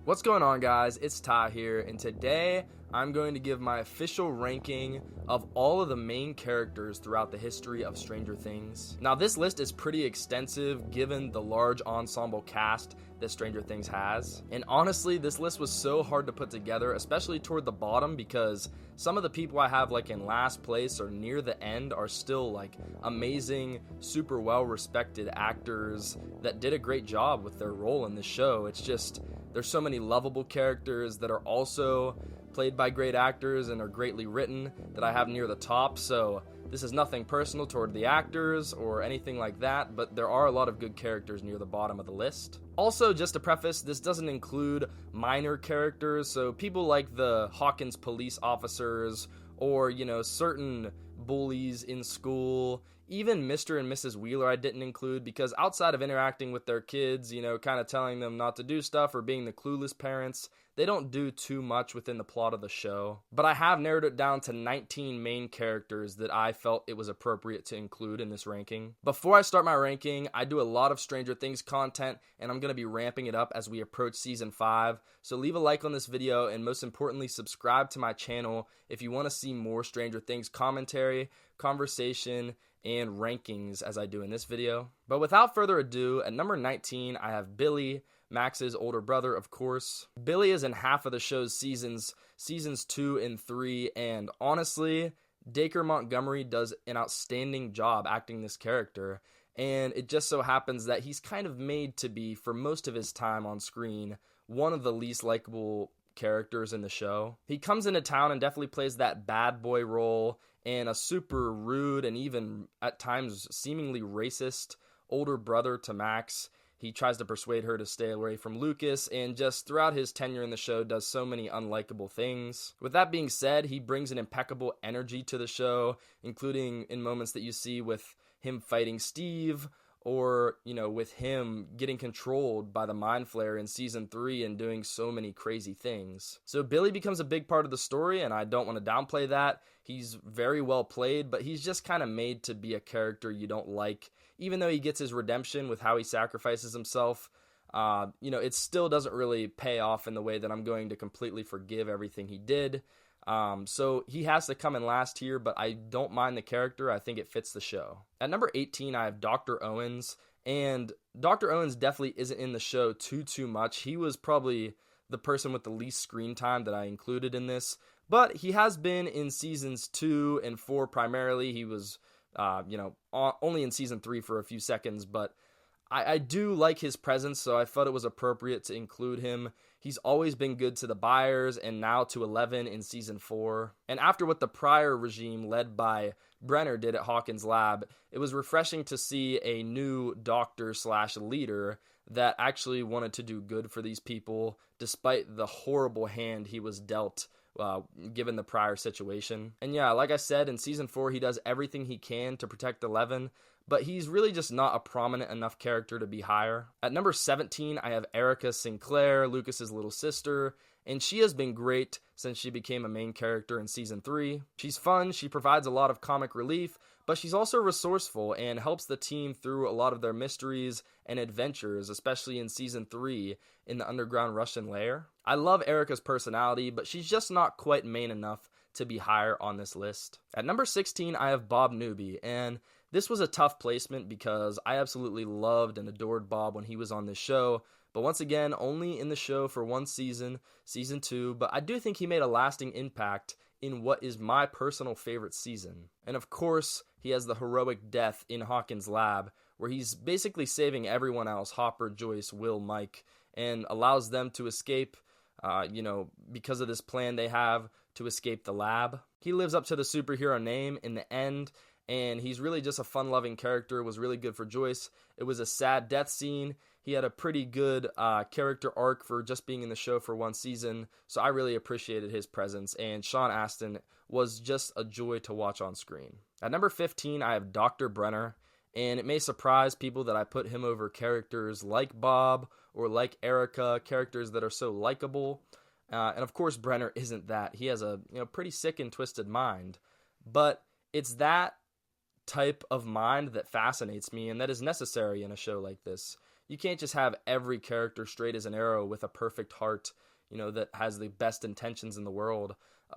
What's going on, guys? It's Ty here, and today I'm going to give my official ranking of all of the main characters throughout the history of Stranger Things. Now, this list is pretty extensive given the large ensemble cast that Stranger Things has, and honestly, this list was so hard to put together, especially toward the bottom, because some of the people I have like in last place or near the end are still like amazing, super well respected actors that did a great job with their role in the show. It's just there's so many lovable characters that are also played by great actors and are greatly written that I have near the top. So this is nothing personal toward the actors or anything like that, but there are a lot of good characters near the bottom of the list. Also, just to preface, this doesn't include minor characters, so people like the Hawkins police officers or, certain bullies in school. Even Mr. and Mrs. Wheeler I didn't include because outside of interacting with their kids, kind of telling them not to do stuff or being the clueless parents, they don't do too much within the plot of the show. But I have narrowed it down to 19 main characters that I felt it was appropriate to include in this ranking. Before I start my ranking, I do a lot of Stranger Things content, and I'm going to be ramping it up as we approach Season 5. So leave a like on this video, and most importantly, subscribe to my channel if you want to see more Stranger Things commentary, conversation, and rankings as I do in this video. But without further ado, at number 19, I have Billy, Max's older brother, of course. Billy is in half of the show's seasons 2 and 3, and honestly, Dacre Montgomery does an outstanding job acting this character, and it just so happens that he's kind of made to be, for most of his time on screen, one of the least likable characters in the show. He comes into town and definitely plays that bad boy role and a super rude and even at times seemingly racist older brother to Max. He tries to persuade her to stay away from Lucas, and just throughout his tenure in the show does so many unlikable things. With that being said, he brings an impeccable energy to the show, including in moments that you see with him fighting Steve, or, with him getting controlled by the Mind Flayer in Season 3 and doing so many crazy things. So Billy becomes a big part of the story, and I don't want to downplay that. He's very well played, but he's just kind of made to be a character you don't like. Even though he gets his redemption with how he sacrifices himself, it still doesn't really pay off in the way that I'm going to completely forgive everything he did. So he has to come in last here, but I don't mind the character. I think it fits the show. At number 18, I have Dr. Owens, and Dr. Owens definitely isn't in the show too much. He was probably the person with the least screen time that I included in this, but he has been in seasons 2 and 4 primarily. He was, only in season 3 for a few seconds, but I do like his presence, so I felt it was appropriate to include him. He's always been good to the Byers and now to Eleven in Season 4. And after what the prior regime led by Brenner did at Hawkins Lab, it was refreshing to see a new doctor/leader that actually wanted to do good for these people despite the horrible hand he was dealt given the prior situation. And yeah, like I said, in Season 4, he does everything he can to protect Eleven, but he's really just not a prominent enough character to be higher. At number 17, I have Erica Sinclair, Lucas's little sister, and she has been great since she became a main character in Season 3. She's fun, she provides a lot of comic relief, but she's also resourceful and helps the team through a lot of their mysteries and adventures, especially in Season 3 in the underground Russian lair. I love Erica's personality, but she's just not quite main enough to be higher on this list. At number 16, I have Bob Newby, and this was a tough placement because I absolutely loved and adored Bob when he was on this show, but once again, only in the show for one season, Season 2, but I do think he made a lasting impact in what is my personal favorite season. And of course, he has the heroic death in Hawkins Lab, where he's basically saving everyone else, Hopper, Joyce, Will, Mike, and allows them to escape, because of this plan they have to escape the lab. He lives up to the superhero name in the end, and he's really just a fun-loving character. Was really good for Joyce. It was a sad death scene. He had a pretty good character arc for just being in the show for one season, so I really appreciated his presence, and Sean Astin was just a joy to watch on screen. At number 15, I have Dr. Brenner, and it may surprise people that I put him over characters like Bob or like Erica, characters that are so likable, and of course Brenner isn't that. He has a pretty sick and twisted mind, but it's that type of mind that fascinates me and that is necessary in a show like this. you can't just have every character straight as an arrow with a perfect heart, that has the best intentions in the world.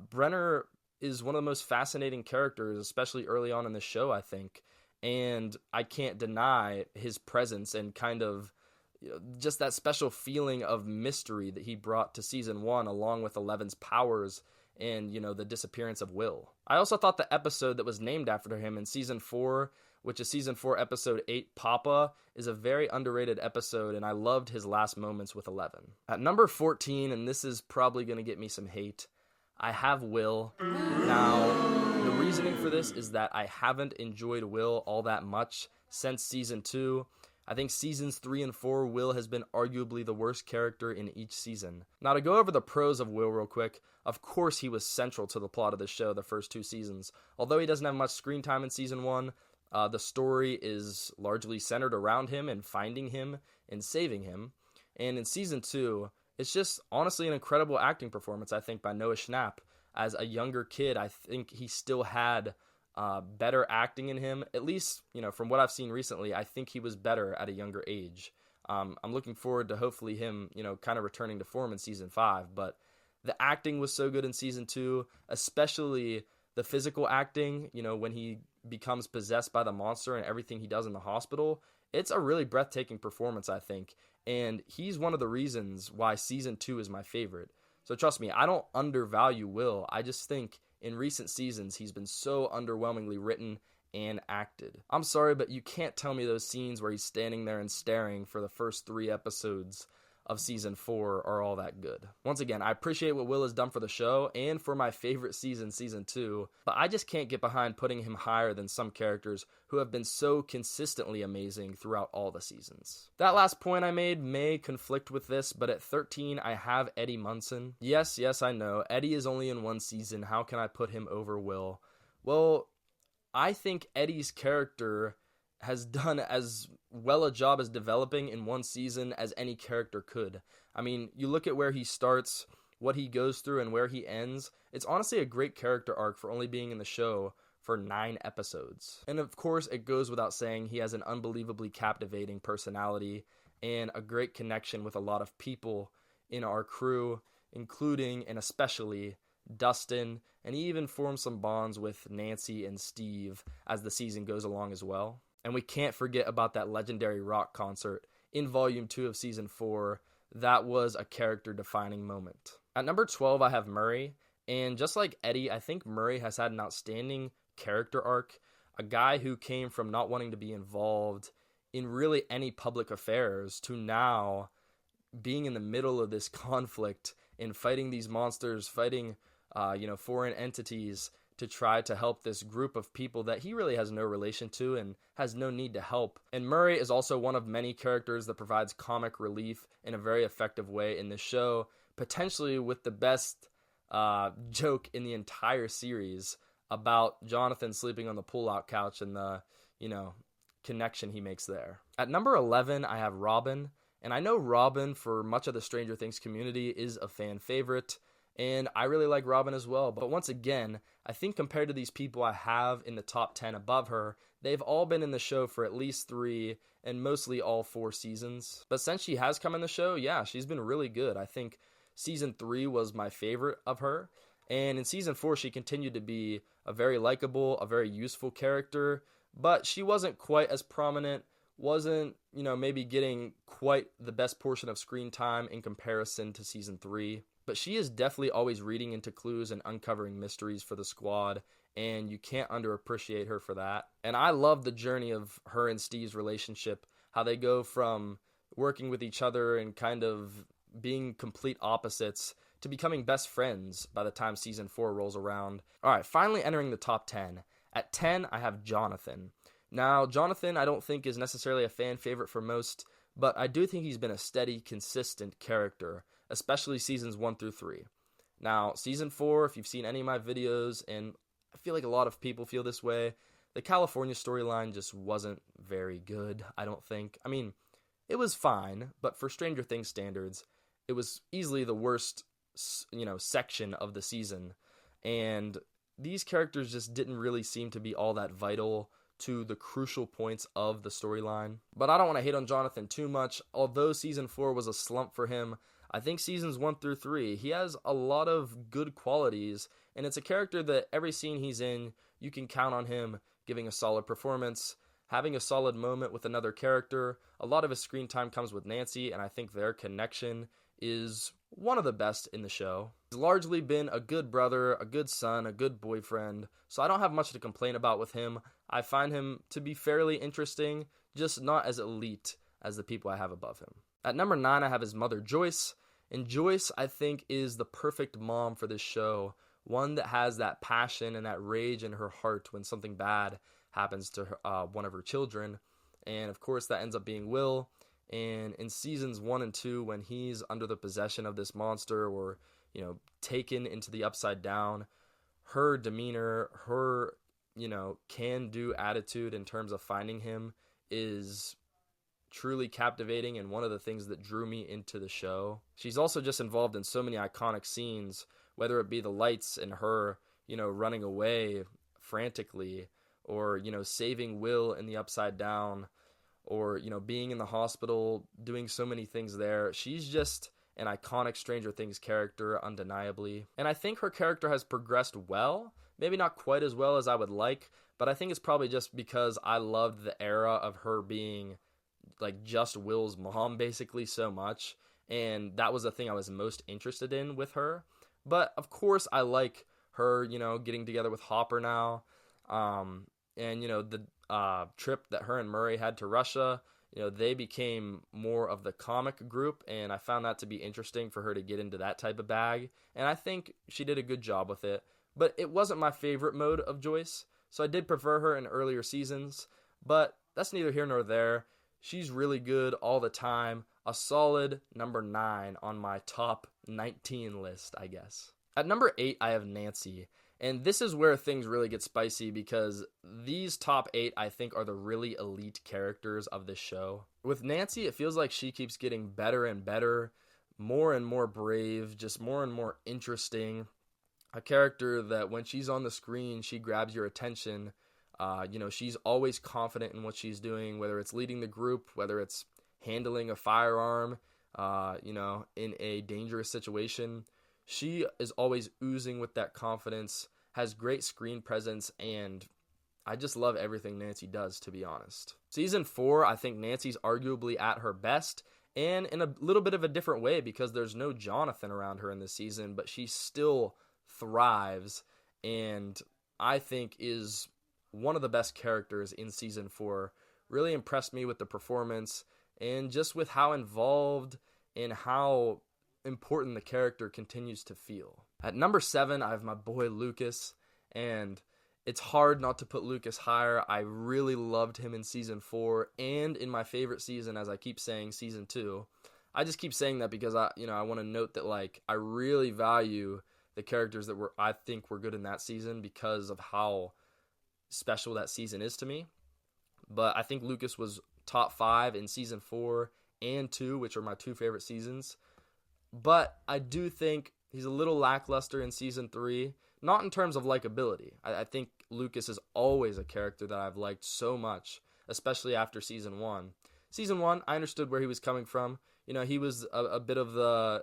Brenner is one of the most fascinating characters, especially early on in the show, I think. And I can't deny his presence and kind of just that special feeling of mystery that he brought to season 1, along with Eleven's powers and, the disappearance of Will. I also thought the episode that was named after him in season 4, which is season 4, episode 8, Papa, is a very underrated episode, and I loved his last moments with Eleven. At number 14, and this is probably going to get me some hate, I have Will. Now, the reasoning for this is that I haven't enjoyed Will all that much since season 2. I think seasons 3 and 4, Will has been arguably the worst character in each season. Now, to go over the pros of Will real quick, of course he was central to the plot of the show the first 2 seasons. Although he doesn't have much screen time in season 1, the story is largely centered around him and finding him and saving him. And in season 2, it's just honestly an incredible acting performance, I think, by Noah Schnapp. As a younger kid, I think he still had better acting in him. At least, from what I've seen recently, I think he was better at a younger age. I'm looking forward to hopefully him, kind of returning to form in season 5. But the acting was so good in season 2, especially the physical acting, when he becomes possessed by the monster and everything he does in the hospital. It's a really breathtaking performance, I think. And he's one of the reasons why season 2 is my favorite. So trust me, I don't undervalue Will. I just think in recent seasons, he's been so underwhelmingly written and acted. I'm sorry, but you can't tell me those scenes where he's standing there and staring for the first 3 episodes of season 4 are all that good. Once again, I appreciate what Will has done for the show and for my favorite season 2, but I just can't get behind putting him higher than some characters who have been so consistently amazing throughout all the seasons. That last point I made may conflict with this, but at 13, I have Eddie Munson. Yes, I know, Eddie is only in 1 season. How can I put him over Will? Well, I think Eddie's character has done as well a job as developing in 1 season as any character could. I mean, you look at where he starts, what he goes through, and where he ends. It's honestly a great character arc for only being in the show for 9 episodes. And of course, it goes without saying, he has an unbelievably captivating personality and a great connection with a lot of people in our crew, including and especially Dustin, and he even forms some bonds with Nancy and Steve as the season goes along as well. And we can't forget about that legendary rock concert in Volume 2 of Season 4. That was a character-defining moment. At number 12, I have Murray. And just like Eddie, I think Murray has had an outstanding character arc. A guy who came from not wanting to be involved in really any public affairs to now being in the middle of this conflict and fighting these monsters, fighting foreign entities, to try to help this group of people that he really has no relation to and has no need to help. And Murray is also one of many characters that provides comic relief in a very effective way in the show, potentially with the best joke in the entire series about Jonathan sleeping on the pull-out couch and the, connection he makes there. At number 11, I have Robin. And I know Robin, for much of the Stranger Things community, is a fan favorite. And I really like Robin as well. But once again, I think compared to these people I have in the top 10 above her, they've all been in the show for at least 3 and mostly all 4 seasons. But since she has come in the show, yeah, she's been really good. I think season 3 was my favorite of her. And in season 4, she continued to be a very likable, a very useful character. But she wasn't quite as prominent, wasn't, maybe getting quite the best portion of screen time in comparison to season 3. But she is definitely always reading into clues and uncovering mysteries for the squad, and you can't underappreciate her for that. And I love the journey of her and Steve's relationship, how they go from working with each other and kind of being complete opposites to becoming best friends by the time season 4 rolls around. All right, finally entering the top 10. At 10, I have Jonathan. Now, Jonathan I don't think is necessarily a fan favorite for most, but I do think he's been a steady, consistent character, especially seasons 1 through 3. Now, season 4, if you've seen any of my videos, and I feel like a lot of people feel this way, the California storyline just wasn't very good, I don't think. I mean, it was fine, but for Stranger Things standards, it was easily the worst, section of the season. And these characters just didn't really seem to be all that vital to the crucial points of the storyline. But I don't want to hate on Jonathan too much. Although season 4 was a slump for him, I think seasons 1 through 3, he has a lot of good qualities, and it's a character that every scene he's in, you can count on him giving a solid performance, having a solid moment with another character. A lot of his screen time comes with Nancy, and I think their connection is one of the best in the show. He's largely been a good brother, a good son, a good boyfriend, so I don't have much to complain about with him. I find him to be fairly interesting, just not as elite as the people I have above him. At number 9, I have his mother, Joyce, and Joyce, I think, is the perfect mom for this show, one that has that passion and that rage in her heart when something bad happens to her, one of her children, and of course that ends up being Will. And in seasons 1 and 2, when he's under the possession of this monster or, taken into the upside down, her demeanor, her, can-do attitude in terms of finding him is truly captivating and one of the things that drew me into the show. She's also just involved in so many iconic scenes, whether it be the lights and her, running away frantically, or, saving Will in the upside down, or, being in the hospital, doing so many things there. She's just an iconic Stranger Things character, undeniably. And I think her character has progressed well. Maybe not quite as well as I would like, but I think it's probably just because I loved the era of her being, just Will's mom, basically, so much. And that was the thing I was most interested in with her. But, of course, I like her, getting together with Hopper now. And, the trip that her and Murray had to Russia, they became more of the comic group, and I found that to be interesting for her to get into that type of bag, and I think she did a good job with it. But it wasn't my favorite mode of Joyce, so I did prefer her in earlier seasons, but that's neither here nor there. She's really good all the time, a solid number 9 on my top 19 list, I guess. At number 8, I have Nancy. And this is where things really get spicy because these top 8, I think, are the really elite characters of this show. With Nancy, it feels like she keeps getting better and better, more and more brave, just more and more interesting. A character that when she's on the screen, she grabs your attention. She's always confident in what she's doing, whether it's leading the group, whether it's handling a firearm, in a dangerous situation. She is always oozing with that confidence, has great screen presence, and I just love everything Nancy does, to be honest. Season 4, I think Nancy's arguably at her best, and in a little bit of a different way because there's no Jonathan around her in this season, but she still thrives, and I think is one of the best characters in Season 4. Really impressed me with the performance, and just with how involved and how important the character continues to feel. At number 7, I have my boy Lucas, and it's hard not to put Lucas higher. I really loved him in Season 4 and in my favorite season, as I keep saying, Season 2. I just keep saying that because I want to note that I really value the characters that I think were good in that season because of how special that season is to me. But I think Lucas was top 5 in Season 4 and 2, which are my 2 favorite seasons. But I do think he's a little lackluster in Season 3, not in terms of likability. I think Lucas is always a character that I've liked so much, especially after Season 1. Season 1, I understood where he was coming from. He was a bit of a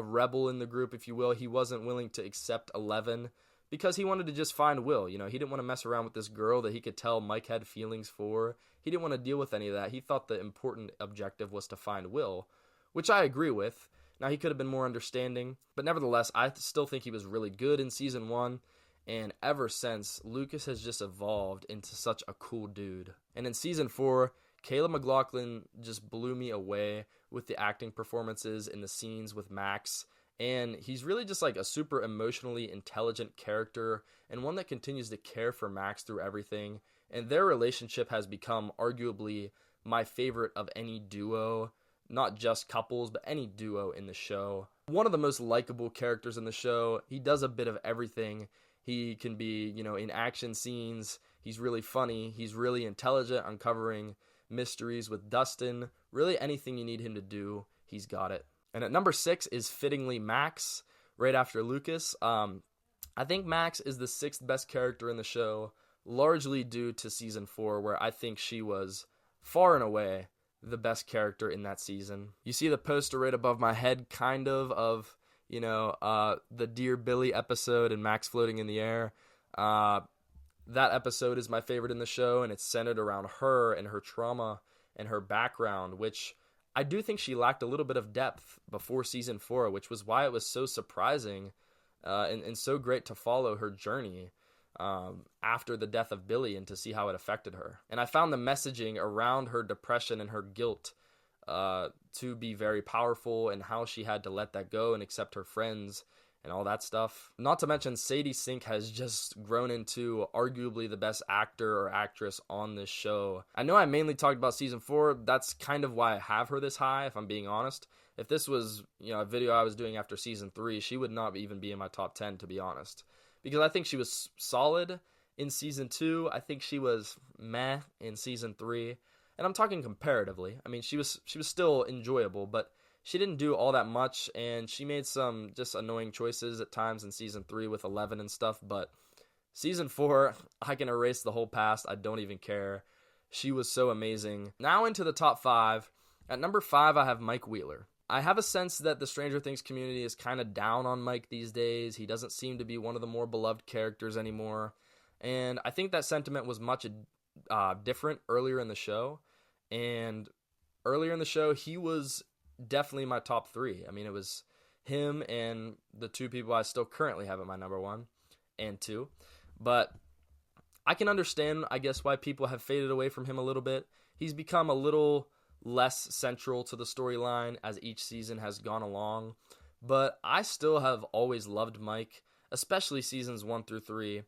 rebel in the group, if you will. He wasn't willing to accept 11 because he wanted to just find Will. He didn't want to mess around with this girl that he could tell Mike had feelings for. He didn't want to deal with any of that. He thought the important objective was to find Will, which I agree with. Now, he could have been more understanding, but nevertheless, I still think he was really good in Season 1, and ever since, Lucas has just evolved into such a cool dude. And in Season 4, Caleb McLaughlin just blew me away with the acting performances in the scenes with Max, and he's really just a super emotionally intelligent character, and one that continues to care for Max through everything, and their relationship has become arguably my favorite of any duo. Not just couples, but any duo in the show. One of the most likable characters in the show. He does a bit of everything. He can be, in action scenes. He's really funny. He's really intelligent, uncovering mysteries with Dustin. Really anything you need him to do, he's got it. And at number 6 is fittingly Max, right after Lucas. I think Max is the 6th best character in the show. largely due to season 4, where I think she was far and away the best character in that season. You see the poster right above my head, kind of the Dear Billy episode and Max floating in the air. That episode is my favorite in the show, and it's centered around her and her trauma and her background, which I do think she lacked a little bit of depth before season 4, which was why it was so surprising and so great to follow her journey after the death of Billy and to see how it affected her. And I found the messaging around her depression and her guilt to be very powerful, and how she had to let that go and accept her friends and all that stuff. Not to mention, Sadie Sink has just grown into arguably the best actor or actress on this show. I know I mainly talked about season 4. That's kind of why I have her this high, if I'm being honest. If this was, a video I was doing after season 3, she would not even be in my top 10, to be honest. Because I think she was solid in season 2. I think she was meh in season 3. And I'm talking comparatively. I mean, she was still enjoyable, but she didn't do all that much, and she made some just annoying choices at times in season 3 with Eleven and stuff, but season 4, I can erase the whole past. I don't even care. She was so amazing. Now into the top 5. At number 5, I have Mike Wheeler. I have a sense that the Stranger Things community is kind of down on Mike these days. He doesn't seem to be one of the more beloved characters anymore, and I think that sentiment was much different earlier in the show, and earlier in the show, he was definitely my top 3. I mean, it was him and the 2 people I still currently have at my number 1 and 2. But I can understand, I guess, why people have faded away from him a little bit. He's become a little less central to the storyline as each season has gone along. But I still have always loved Mike, especially seasons 1 through 3.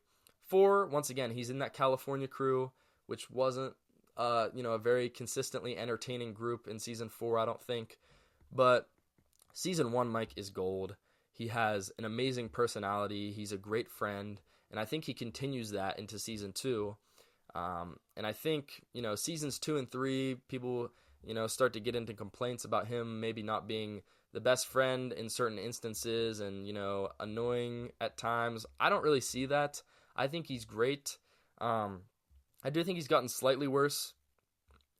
4, once again, he's in that California crew, which wasn't a very consistently entertaining group in season 4, I don't think. But season 1, Mike is gold. He has an amazing personality. He's a great friend. And I think he continues that into season 2. And I think, seasons 2 and 3, people, start to get into complaints about him maybe not being the best friend in certain instances and, annoying at times. I don't really see that. I think he's great. I do think he's gotten slightly worse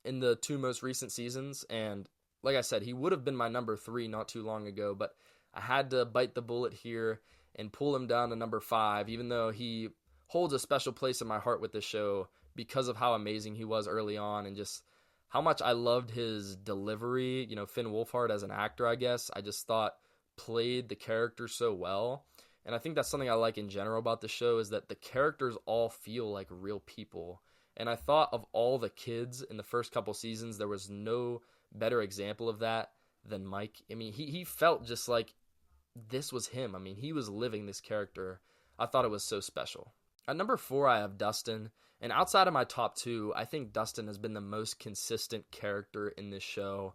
in the 2 most recent seasons, and like I said, he would have been my number 3 not too long ago, but I had to bite the bullet here and pull him down to number 5, even though he holds a special place in my heart with this show because of how amazing he was early on and just how much I loved his delivery. Finn Wolfhard as an actor, I guess, I just thought played the character so well. And I think that's something I like in general about the show, is that the characters all feel like real people. And I thought of all the kids in the first couple seasons, there was no better example of that than Mike. I mean, he felt just like this was him. I mean, he was living this character. I thought it was so special. At number 4, I have Dustin. And outside of my top 2, I think Dustin has been the most consistent character in this show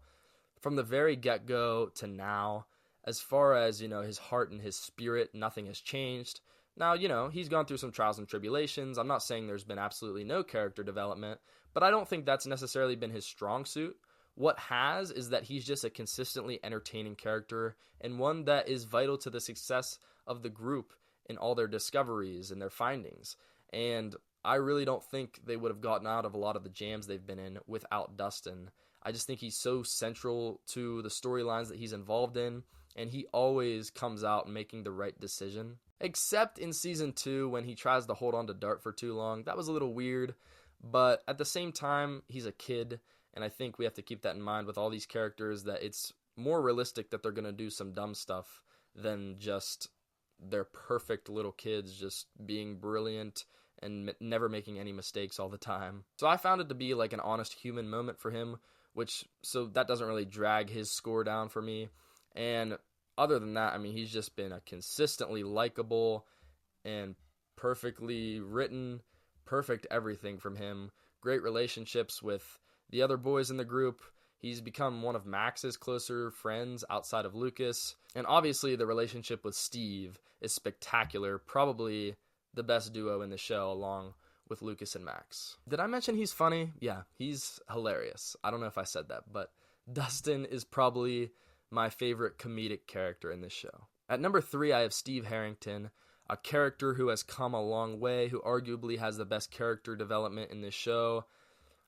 from the very get-go to now. As far as, his heart and his spirit, nothing has changed. Now, he's gone through some trials and tribulations. I'm not saying there's been absolutely no character development, but I don't think that's necessarily been his strong suit. What has is that he's just a consistently entertaining character and one that is vital to the success of the group in all their discoveries and their findings. And I really don't think they would have gotten out of a lot of the jams they've been in without Dustin. I just think he's so central to the storylines that he's involved in, and he always comes out making the right decision. Except in season 2 when he tries to hold on to Dart for too long. That was a little weird, but at the same time, he's a kid, and I think we have to keep that in mind with all these characters, that it's more realistic that they're going to do some dumb stuff than just they're perfect little kids just being brilliant and never making any mistakes all the time. So I found it to be like an honest human moment for him, so that doesn't really drag his score down for me. And other than that, I mean, he's just been a consistently likable and perfectly written, perfect everything from him. Great relationships with the other boys in the group. He's become one of Max's closer friends outside of Lucas. And obviously the relationship with Steve is spectacular. Probably the best duo in the show along with Lucas and Max. Did I mention he's funny? Yeah, he's hilarious. I don't know if I said that, but Dustin is probably my favorite comedic character in this show. At number 3, I have Steve Harrington. a character who has come a long way, who arguably has the best character development in this show.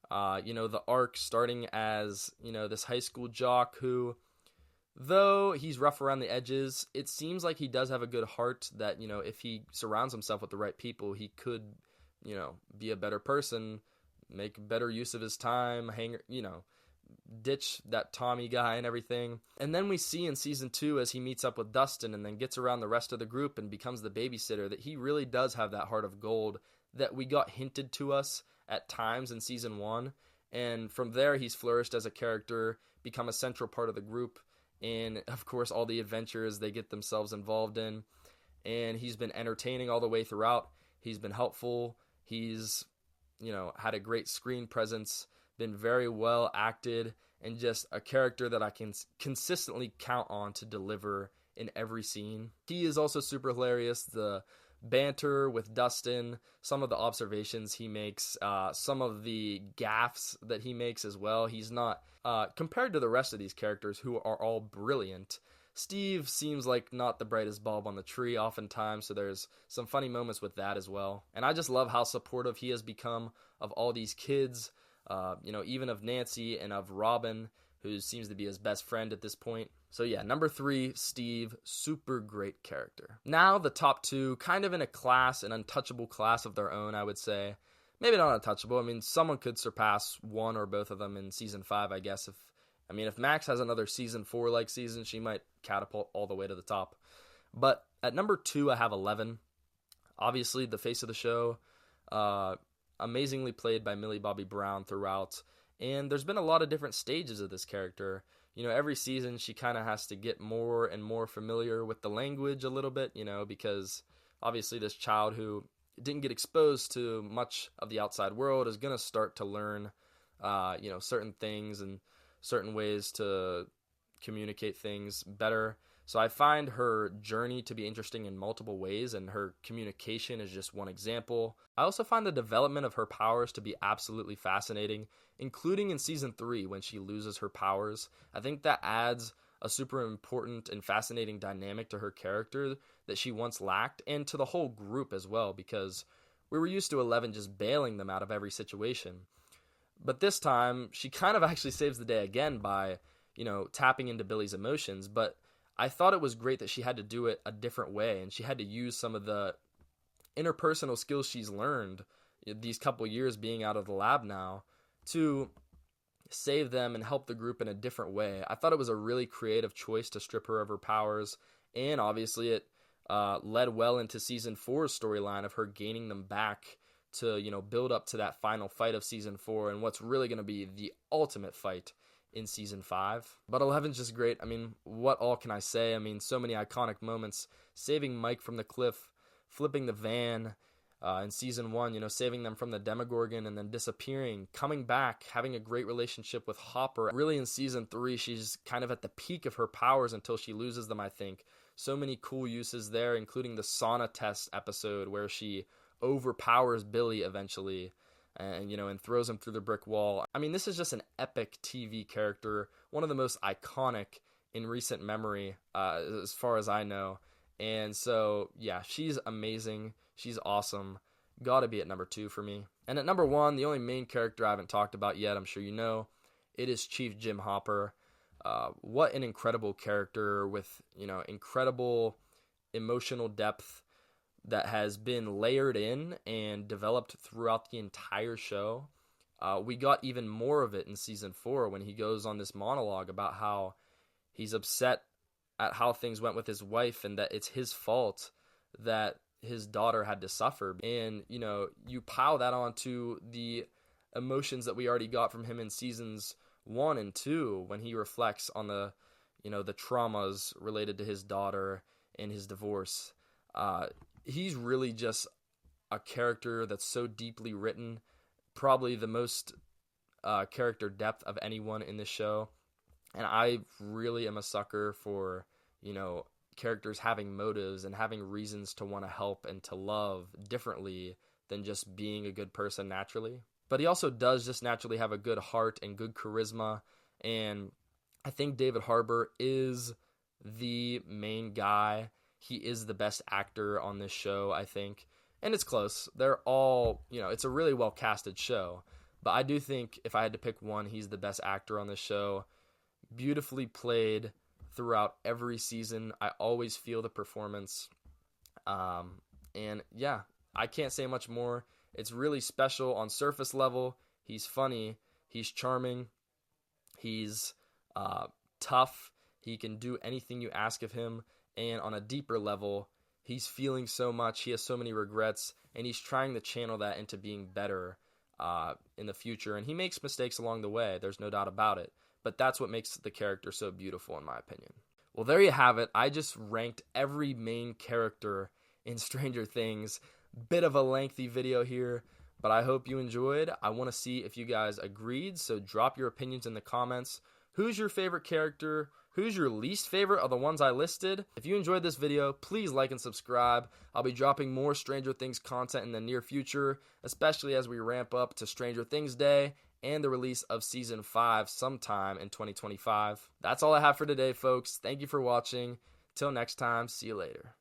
The arc starting as, this high school jock who, though he's rough around the edges, it seems like he does have a good heart that, if he surrounds himself with the right people, he could, be a better person, make better use of his time, ditch that Tommy guy and everything. And then we see in season 2, as he meets up with Dustin and then gets around the rest of the group and becomes the babysitter, that he really does have that heart of gold that we got hinted to us at times in season 1. And from there, he's flourished as a character, become a central part of the group, and of course all the adventures they get themselves involved in. And he's been entertaining all the way throughout. He's been helpful. He's had a great screen presence, been very well acted, and just a character that I can consistently count on to deliver in every scene. He is also super hilarious. The banter with Dustin, some of the observations he makes, some of the gaffes that he makes as well. He's not, compared to the rest of these characters who are all brilliant, Steve seems like not the brightest bulb on the tree oftentimes, so there's some funny moments with that as well. And I just love how supportive he has become of all these kids, even of Nancy and of Robin, who seems to be his best friend at this point. So yeah, number 3, Steve, super great character. Now the top 2, kind of in a class, an untouchable class of their own, I would say. Maybe not untouchable. I mean, someone could surpass one or both of them in season 5, I guess. If Max has another season 4-like season, she might catapult all the way to the top. But at number 2, I have Eleven. Obviously, the face of the show, amazingly played by Millie Bobby Brown throughout. And there's been a lot of different stages of this character. Every season she kind of has to get more and more familiar with the language a little bit, because obviously this child who didn't get exposed to much of the outside world is going to start to learn, certain things and certain ways to communicate things better. So I find her journey to be interesting in multiple ways, and her communication is just one example. I also find the development of her powers to be absolutely fascinating, including in season 3 when she loses her powers. I think that adds a super important and fascinating dynamic to her character that she once lacked, and to the whole group as well, because we were used to Eleven just bailing them out of every situation. But this time, she kind of actually saves the day again by, tapping into Billy's emotions. But I thought it was great that she had to do it a different way, and she had to use some of the interpersonal skills she's learned these couple years being out of the lab now to save them and help the group in a different way. I thought it was a really creative choice to strip her of her powers, and obviously it led well into season 4's storyline of her gaining them back to, build up to that final fight of season 4 and what's really going to be the ultimate fight in season 5. But Eleven's just great. What all can I say? So many iconic moments. Saving Mike from the cliff, flipping the van in season 1, saving them from the Demogorgon and then disappearing, coming back, having a great relationship with Hopper. Really in season 3, she's kind of at the peak of her powers until she loses them, I think. So many cool uses there, including the sauna test episode where she overpowers Billy eventually and throws him through the brick wall. This is just an epic TV character, one of the most iconic in recent memory, as far as I know. And so, yeah, she's amazing. She's awesome. Gotta be at number 2 for me. And at number 1, the only main character I haven't talked about yet, I'm sure you know, it is Chief Jim Hopper. What an incredible character with, incredible emotional depth that has been layered in and developed throughout the entire show. We got even more of it in season 4 when he goes on this monologue about how he's upset at how things went with his wife and that it's his fault that his daughter had to suffer. And, you pile that onto the emotions that we already got from him in seasons 1 and 2 when he reflects on the traumas related to his daughter and his divorce. He's really just a character that's so deeply written, probably the most character depth of anyone in this show. And I really am a sucker for, characters having motives and having reasons to want to help and to love differently than just being a good person naturally. But he also does just naturally have a good heart and good charisma. And I think David Harbour is the main guy he is the best actor on this show, I think. And it's close. They're all, it's a really well casted show. But I do think if I had to pick one, he's the best actor on this show. Beautifully played throughout every season. I always feel the performance. And yeah, I can't say much more. It's really special on surface level. He's funny. He's charming. He's tough. He can do anything you ask of him. And on a deeper level, he's feeling so much. He has so many regrets. And he's trying to channel that into being better in the future. And he makes mistakes along the way. There's no doubt about it. But that's what makes the character so beautiful, in my opinion. Well, there you have it. I just ranked every main character in Stranger Things. Bit of a lengthy video here, but I hope you enjoyed. I want to see if you guys agreed, so drop your opinions in the comments. Who's your favorite character? Who's your least favorite of the ones I listed? If you enjoyed this video, please like and subscribe. I'll be dropping more Stranger Things content in the near future, especially as we ramp up to Stranger Things Day and the release of Season 5 sometime in 2025. That's all I have for today, folks. Thank you for watching. Till next time, see you later.